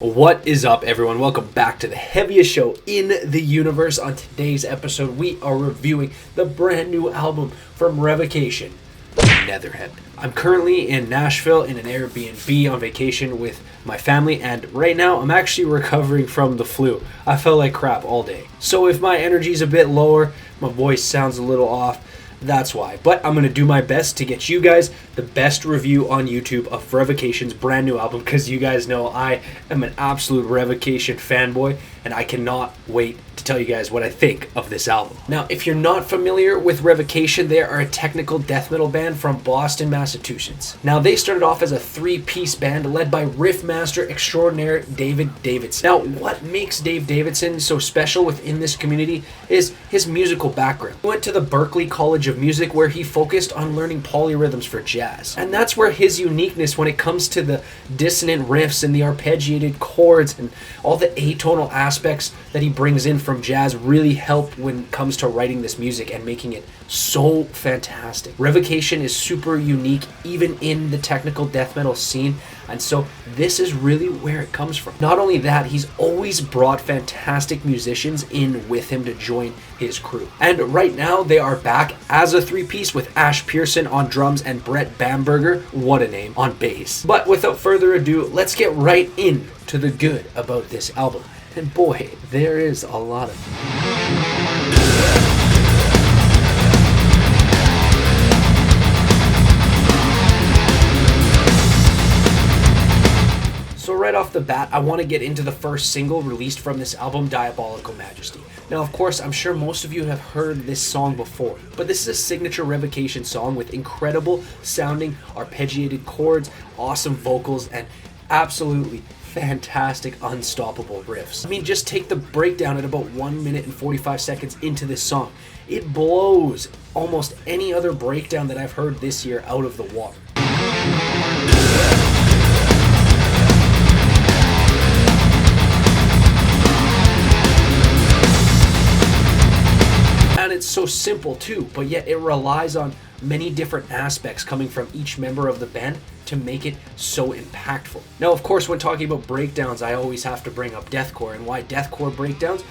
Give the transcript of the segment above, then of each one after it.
What is up, everyone? Welcome back to the heaviest show in the universe. On today's episode, we are reviewing the brand new album from Revocation, Netherheaven. I'm currently in Nashville in an Airbnb on vacation with my family, and right now I'm actually recovering from the flu. I felt like crap all day. So if my energy's a bit lower, my voice sounds a little off, that's why. But I'm going to do my best to get you guys the best review on YouTube of Revocation's brand new album, because you guys know I am an absolute Revocation fanboy, and I cannot wait to tell you guys what I think of this album. Now, if you're not familiar with Revocation, they are a technical death metal band from Boston, Massachusetts. Now, they started off as a three-piece band led by riff master extraordinaire David Davidson. Now, what makes Dave Davidson so special within this community is his musical background. He went to the Berklee College of Music, where he focused on learning polyrhythms for jazz. And that's where his uniqueness when it comes to the dissonant riffs and the arpeggiated chords and all the atonal aspects that he brings in from jazz really help when it comes to writing this music and making it so fantastic. Revocation is super unique even in the technical death metal scene, and so this is really where it comes from. Not only that, he's always brought fantastic musicians in with him to join his crew. And right now they are back as a three-piece with Ash Pearson on drums and Brett Bamberger, what a name, on bass. But without further ado, let's get right into the good about this album. And boy, there is a lot of it. So right off the bat, I want to get into the first single released from this album, Diabolical Majesty. Now, of course, I'm sure most of you have heard this song before, but this is a signature Revocation song with incredible sounding arpeggiated chords, awesome vocals, and absolutely fantastic, unstoppable riffs. I mean, just take the breakdown at about 1 minute and 45 seconds into this song. It blows almost any other breakdown that I've heard this year out of the water. And it's so simple too, but yet it relies on many different aspects coming from each member of the band to make it so impactful. Now, of course, when talking about breakdowns, I always have to bring up deathcore, and why deathcore breakdowns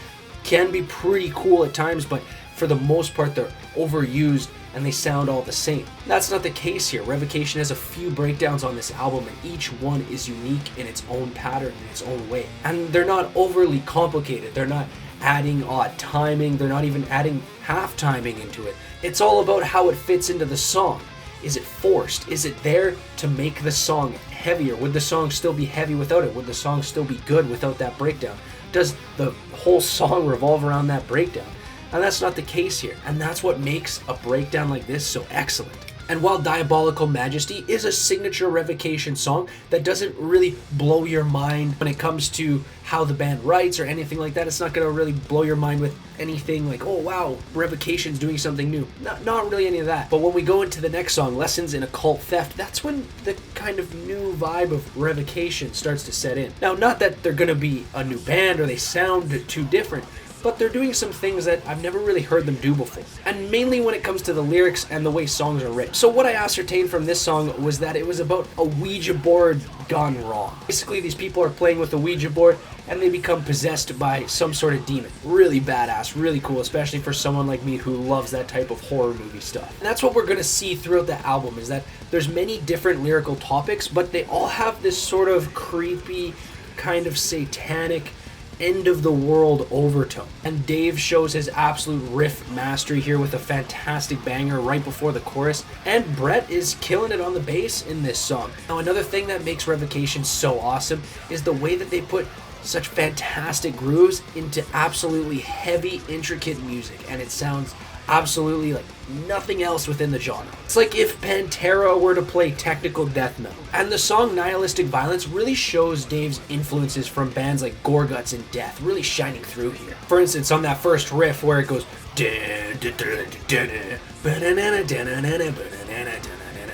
can be pretty cool at times, but for the most part, they're overused and they sound all the same. That's not the case here. Revocation has a few breakdowns on this album, and each one is unique in its own pattern, in its own way. And they're not overly complicated. They're not adding odd timing. They're not even adding half timing into it. It's all about how it fits into the song. Is it forced? Is it there to make the song heavier? Would the song still be heavy without it? Would the song still be good without that breakdown? Does the whole song revolve around that breakdown? And that's not the case here. And that's what makes a breakdown like this so excellent. And while Diabolical Majesty is a signature Revocation song that doesn't really blow your mind when it comes to how the band writes or anything like that, it's not going to really blow your mind with anything like, oh wow, Revocation's doing something new. Not really any of that. But when we go into the next song, Lessons in Occult Theft, that's when the kind of new vibe of Revocation starts to set in. Now, not that they're going to be a new band or they sound too different, but they're doing some things that I've never really heard them do before. And mainly when it comes to the lyrics and the way songs are written. So what I ascertained from this song was that it was about a Ouija board gone wrong. Basically, these people are playing with a Ouija board and they become possessed by some sort of demon. Really badass, really cool, especially for someone like me who loves that type of horror movie stuff. And that's what we're going to see throughout the album, is that there's many different lyrical topics, but they all have this sort of creepy, kind of satanic, end of the world overtone. And Dave shows his absolute riff mastery here with a fantastic banger right before the chorus, and Brett is killing it on the bass in this song. Now, another thing that makes Revocation so awesome is the way that they put such fantastic grooves into absolutely heavy, intricate music, and it sounds absolutely like nothing else within the genre. It's like if Pantera were to play technical death metal. And the song Nihilistic Violence really shows Dave's influences from bands like Gorguts and Death really shining through here. For instance, on that first riff where it goes,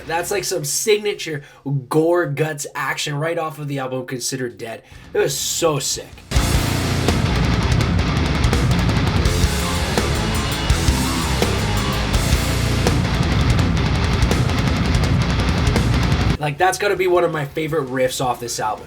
that's like some signature gore guts action right off of the album Considered Dead. It was so sick. Like, that's gotta be one of my favorite riffs off this album.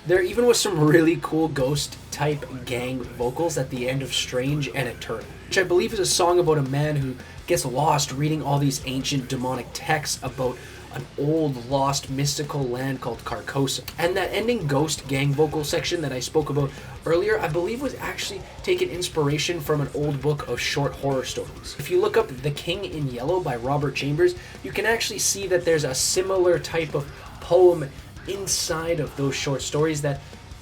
There even was some really cool ghost type gang vocals at the end of Strange and Eternal, which I believe is a song about a man who gets lost reading all these ancient demonic texts about an old lost mystical land called Carcosa. And that ending ghost gang vocal section that I spoke about earlier, I believe was actually taken inspiration from an old book of short horror stories. If you look up The King in Yellow by Robert Chambers, you can actually see that there's a similar type of poem inside of those short stories that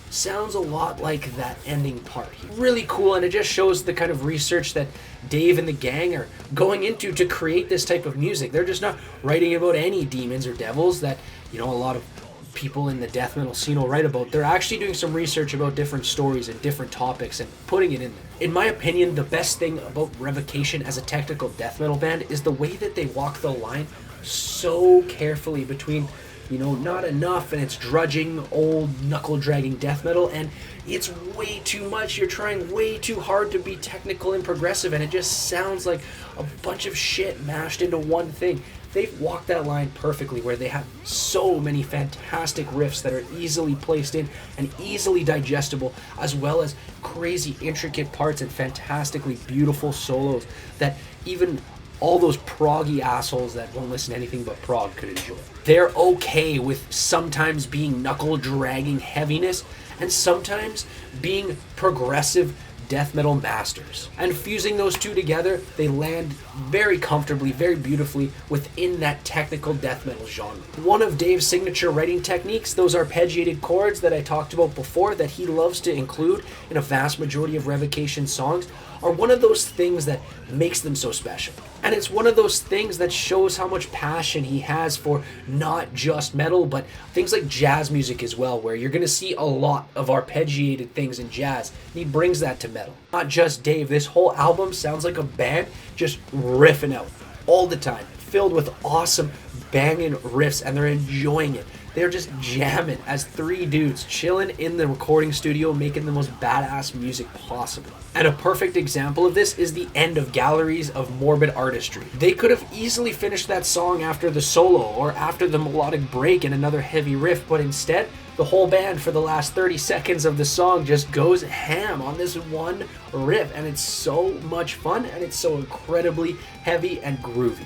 sounds a lot like that ending part. Really cool, and it just shows the kind of research that Dave and the gang are going into to create this type of music. They're just not writing about any demons or devils that, you know, a lot of people in the death metal scene will write about. They're actually doing some research about different stories and different topics and putting it in there. In my opinion, the best thing about Revocation as a technical death metal band is the way that they walk the line so carefully between, you know, not enough and it's drudging, old, knuckle-dragging death metal, and it's way too much. You're trying way too hard to be technical and progressive, and it just sounds like a bunch of shit mashed into one thing. They've walked that line perfectly, where they have so many fantastic riffs that are easily placed in and easily digestible, as well as crazy intricate parts and fantastically beautiful solos that even all those proggy assholes that won't listen to anything but prog could enjoy. They're okay with sometimes being knuckle-dragging heaviness and sometimes being progressive death metal masters. And fusing those two together, they land very comfortably, very beautifully within that technical death metal genre. One of Dave's signature writing techniques, those arpeggiated chords that I talked about before that he loves to include in a vast majority of Revocation songs, are one of those things that makes them so special. And it's one of those things that shows how much passion he has for not just metal, but things like jazz music as well, where you're going to see a lot of arpeggiated things in jazz. And he brings that to metal. Not just Dave, this whole album sounds like a band just riffing out all the time, filled with awesome banging riffs, and they're enjoying it. They're just jamming as three dudes chilling in the recording studio, making the most badass music possible. And a perfect example of this is the end of Galleries of Morbid Artistry. They could have easily finished that song after the solo or after the melodic break and another heavy riff, but instead, the whole band for the last 30 seconds of the song just goes ham on this one riff, and it's so much fun, and it's so incredibly heavy and groovy.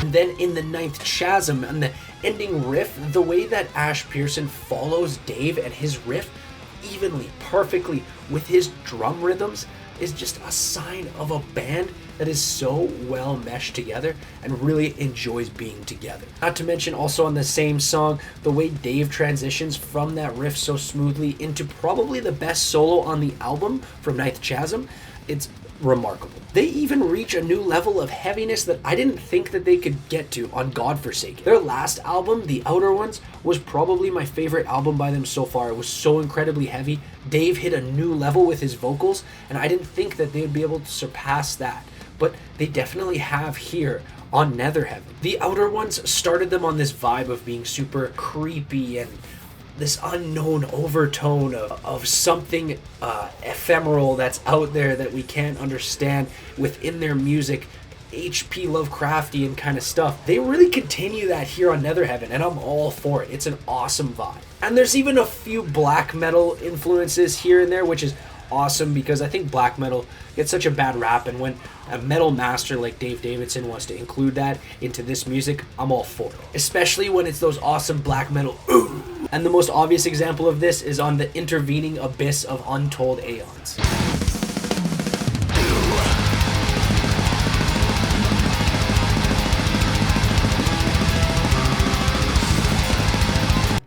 And then in the ninth chasm and the ending riff, the way that Ash Pearson follows Dave and his riff evenly, perfectly with his drum rhythms is just a sign of a band that is so well meshed together and really enjoys being together. Not to mention also on the same song, the way Dave transitions from that riff so smoothly into probably the best solo on the album from Ninth Chasm, it's remarkable. They even reach a new level of heaviness that I didn't think that they could get to on Godforsaken. Their last album, The Outer Ones, was probably my favorite album by them so far. It was so incredibly heavy. Dave hit a new level with his vocals, and I didn't think that they'd be able to surpass that. But they definitely have here on Netherheaven. The Outer Ones started them on this vibe of being super creepy and this unknown overtone of something ephemeral that's out there that we can't understand within their music, H.P. Lovecraftian kind of stuff. They really continue that here on Netherheaven, and I'm all for it. It's an awesome vibe. And there's even a few black metal influences here and there, which is awesome because I think black metal gets such a bad rap, and when a metal master like Dave Davidson wants to include that into this music, I'm all for it. Especially when it's those awesome black metal ooh. And the most obvious example of this is on the intervening abyss of Untold Aeons.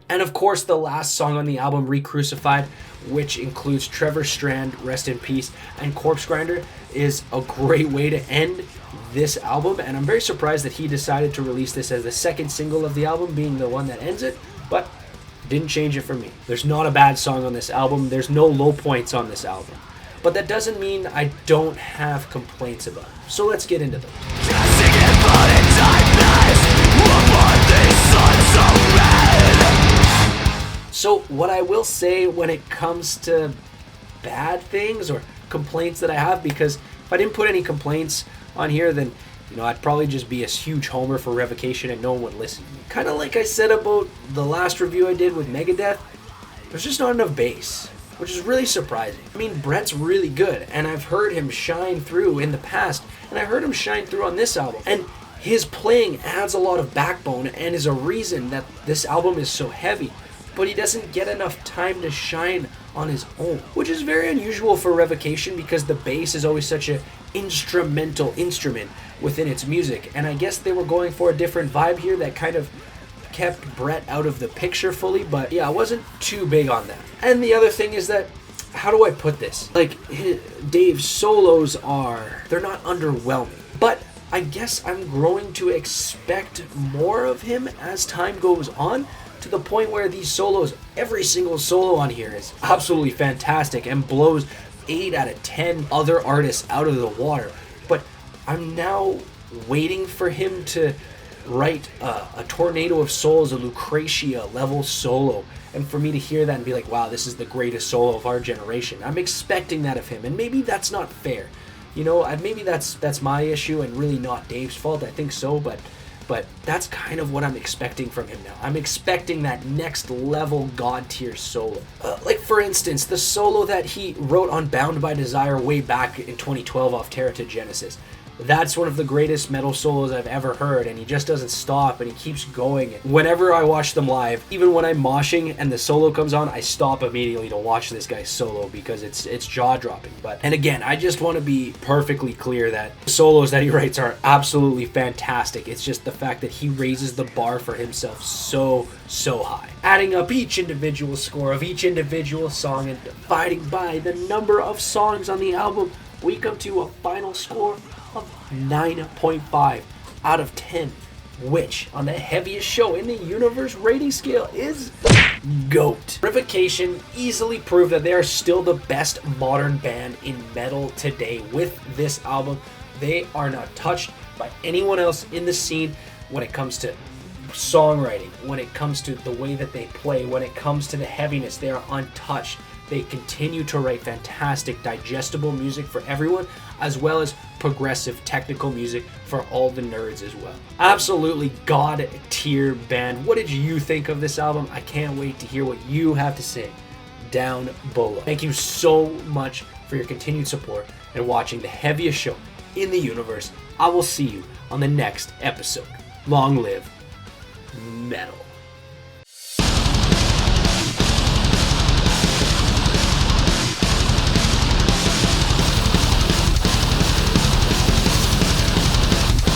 And of course, the last song on the album, Recrucified, which includes Trevor Strand, rest in peace, and Corpse Grinder, is a great way to end this album. And I'm very surprised that he decided to release this as the second single of the album, being the one that ends it, but didn't change it for me. There's not a bad song on this album. There's no low points on this album. But that doesn't mean I don't have complaints about it. So let's get into them. So what I will say when it comes to bad things or complaints that I have, because if I didn't put any complaints on here, then I'd probably just be a huge homer for Revocation and no one would listen to me. Kind of like I said about the last review I did with Megadeth, there's just not enough bass, which is really surprising. I mean, Brett's really good, and I've heard him shine through in the past, and I heard him shine through on this album. And his playing adds a lot of backbone and is a reason that this album is so heavy, but he doesn't get enough time to shine on his own, which is very unusual for Revocation because the bass is always such an instrumental instrument within its music, and I guess they were going for a different vibe here that kind of kept Brett out of the picture fully, but yeah, I wasn't too big on that. And the other thing is that, how do I put this? Like, Dave's solos they're not underwhelming, but I guess I'm growing to expect more of him as time goes on, to the point where these solos, every single solo on here is absolutely fantastic and blows 8 out of 10 other artists out of the water. But I'm now waiting for him to write a Tornado of Souls, a Lucretia level solo, and for me to hear that and be like, wow, this is the greatest solo of our generation. I'm expecting that of him, and maybe that's not fair. Maybe that's my issue and really not Dave's fault. I think so, but that's kind of what I'm expecting from him now. I'm expecting that next level god tier solo. Like for instance, the solo that he wrote on Bound by Desire way back in 2012 off Terra to Genesis. That's one of the greatest metal solos I've ever heard, and he just doesn't stop and he keeps going. Whenever I watch them live, even when I'm moshing and the solo comes on, I stop immediately to watch this guy's solo because it's jaw-dropping. And again, I just want to be perfectly clear that the solos that he writes are absolutely fantastic. It's just the fact that he raises the bar for himself so high. Adding up each individual score of each individual song and dividing by the number of songs on the album, we come to a final score of 9.5 out of 10, which on the heaviest show in the universe rating scale is GOAT. Revocation easily proved that they are still the best modern band in metal today. With this album, they are not touched by anyone else in the scene when it comes to songwriting, when it comes to the way that they play, when it comes to the heaviness. They are untouched. They continue to write fantastic, digestible music for everyone, as well as progressive technical music for all the nerds as well. Absolutely god tier band. What did you think of this album? I can't wait to hear what you have to say down below. Thank you so much for your continued support and watching the heaviest show in the universe. I will see you on the next episode. Long live metal.